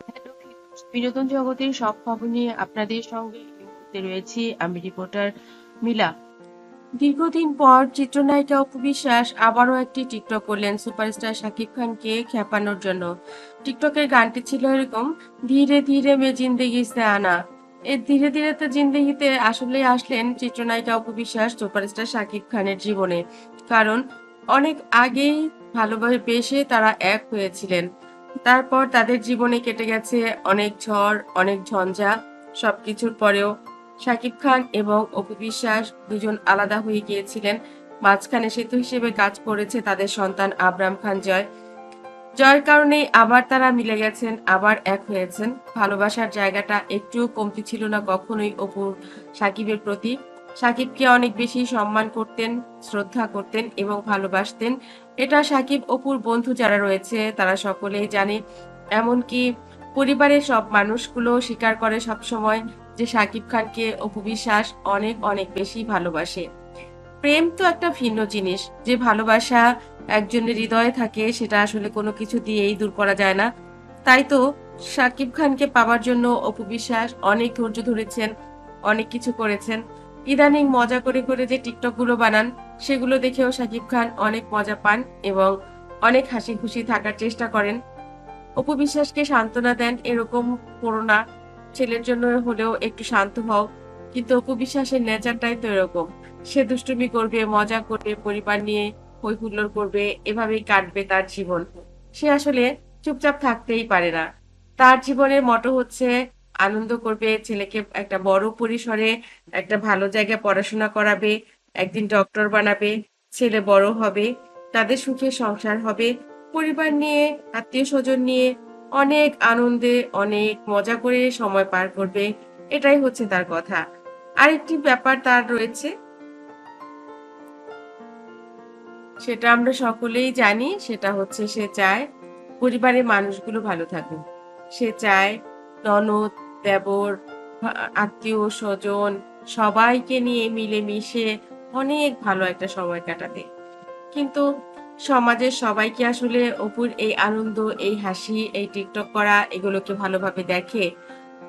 Hello viewers, বিনোদন জগতের সব খবর নিয়ে আপনাদের সঙ্গে এই মুহূর্তে রয়েছি আমি রিপোর্টার মিলা। দীর্ঘদিন পর চিত্রনায়িকা অপু বিশ্বাস আবারও একটি টিকটক করলেন সুপারস্টার শাকিব খানকে খেপানোর জন্য। টিকটকের গানটি ছিল এরকম, ধীরে ধীরে মে জিন্দেগি সে আনা। এই ধীরে ধীরে তো জিন্দেগিতে আসলেই আসলেন চিত্রনায়িকা অপু বিশ্বাস সুপারস্টার শাকিব খানের জীবনে। কারণ অনেক আগেই ভালোবেসে তারা এক হয়েছিলেন। তারপর তাদের জীবনে কেটে গেছে অনেক ঝড়, অনেক ঝঞ্ঝা। সবকিছুর পরেও শাকিব খান এবং অপু বিশ্বাস দুজন আলাদা হয়ে গিয়েছিলেন। মাঝখানে সেতু হিসেবে কাজ করেছে তাদের সন্তান আবরাম খান জয়। জয়ের কারণেই আবার তারা মিলে গেছেন, আবার এক হয়েছেন। ভালোবাসার জায়গাটা একটুও কমতি ছিল না কখনোই অপুর সাকিবের প্রতি। সাকিবকে অনেক বেশি সম্মান করতেন, শ্রদ্ধা করতেন এবং ভালোবাসতেন। এটা সাকিব অপুর বন্ধু যারা রয়েছে তারা সকলেই জানে। এমনকি পরিবারের সব মানুষগুলো স্বীকার করে সবসময় যে সাকিব খানকে অপু বিশ্বাস অনেক অনেক বেশি ভালোবাসে। প্রেম তো একটা ভিন্ন জিনিস, যে ভালোবাসা একজনের হৃদয়ে থাকে সেটা আসলে কোনো কিছু দিয়েই দূর করা যায় না। তাই তো শাকিব খানকে পাওয়ার জন্য অপু বিশ্বাস অনেক ধৈর্য ধরেছেন, অনেক কিছু করেছেন। ইদানিং মজা করে করে যে টিকটক গুলো বানান সেগুলো দেখেও শাকিব খান অনেক মজা পান এবং অনেক হাসি খুশি থাকার চেষ্টা করেন। অপু বিশ্বাসকে সান্ত্বনা দেন, এরকম করো না, ছেলের জন্য হলেও একটু শান্ত হও। কিন্তু অপু বিশ্বাসের নেচারটাই তো এরকম, সে দুষ্টুমি করবে, মজা করবে, পরিবার নিয়ে হই হুল্লোড় করবে, এভাবেই কাটবে তার জীবন। সে আসলে চুপচাপ থাকতেই পারে না। তার জীবনের মটো হচ্ছে আনন্দ করবে, ছেলেকে একটা বড় পরিসরে একটা ভালো জায়গায় পড়াশোনা করাবে, একদিন ডক্টর বানাবে, ছেলে বড় হবে, তাদের সুখে সংসার হবে, পরিবার নিয়ে, আত্মীয়স্বজন নিয়ে অনেক আনন্দে, অনেক মজা করে সময় পার করবে। এটাই হচ্ছে তার কথা। আরেকটি ব্যাপার তার রয়েছে, সেটা আমরা সকলেই জানি, সেটা হচ্ছে সে চায় পরিবারের মানুষগুলো ভালো থাকুক। সে চায় ননদ, দেবর, আত্মীয়-স্বজন সবাইকে নিয়ে মিলেমিশে অনেক ভালো একটা সময় কাটাতে। কিন্তু সমাজের সবাই কি আসলে অপুর এই আনন্দ, এই হাসি, এই টিকটক করা এগুলোকে ভালোভাবে দেখে?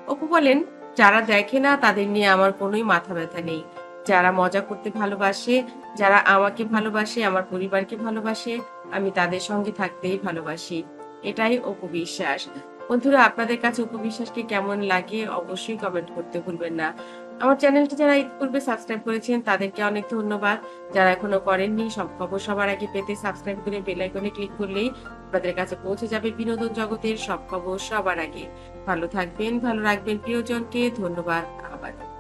অপু বলেন, যারা দেখে না তাদের নিয়ে আমার কোনোই মাথা ব্যথা নেই। যারা মজা করতে ভালোবাসে, যারা আমাকে ভালোবাসে, আমার পরিবারকে ভালোবাসে, আমি তাদের সঙ্গে থাকতেই ভালোবাসি। এটাই অপু বিশ্বাস। বন্ধুরা, আপনাদের কাছে অপু বিশ্বাসকে কেমন লাগে অবশ্যই কমেন্ট করতে ভুলবেন না। আমার চ্যানেলটি যারা ইতিপূর্বে সাবস্ক্রাইব করেছেন তাদেরকে অনেক ধন্যবাদ। যারা এখনো করেননি, সব খবর সবার আগে পেতে সাবস্ক্রাইব করে বেল আইকনে ক্লিক করলেই আপনাদের কাছে পৌঁছে যাবে বিনোদন জগতের সব খবর সবার আগে। ভালো থাকবেন, ভালো রাখবেন প্রিয়জনকে। ধন্যবাদ আবার।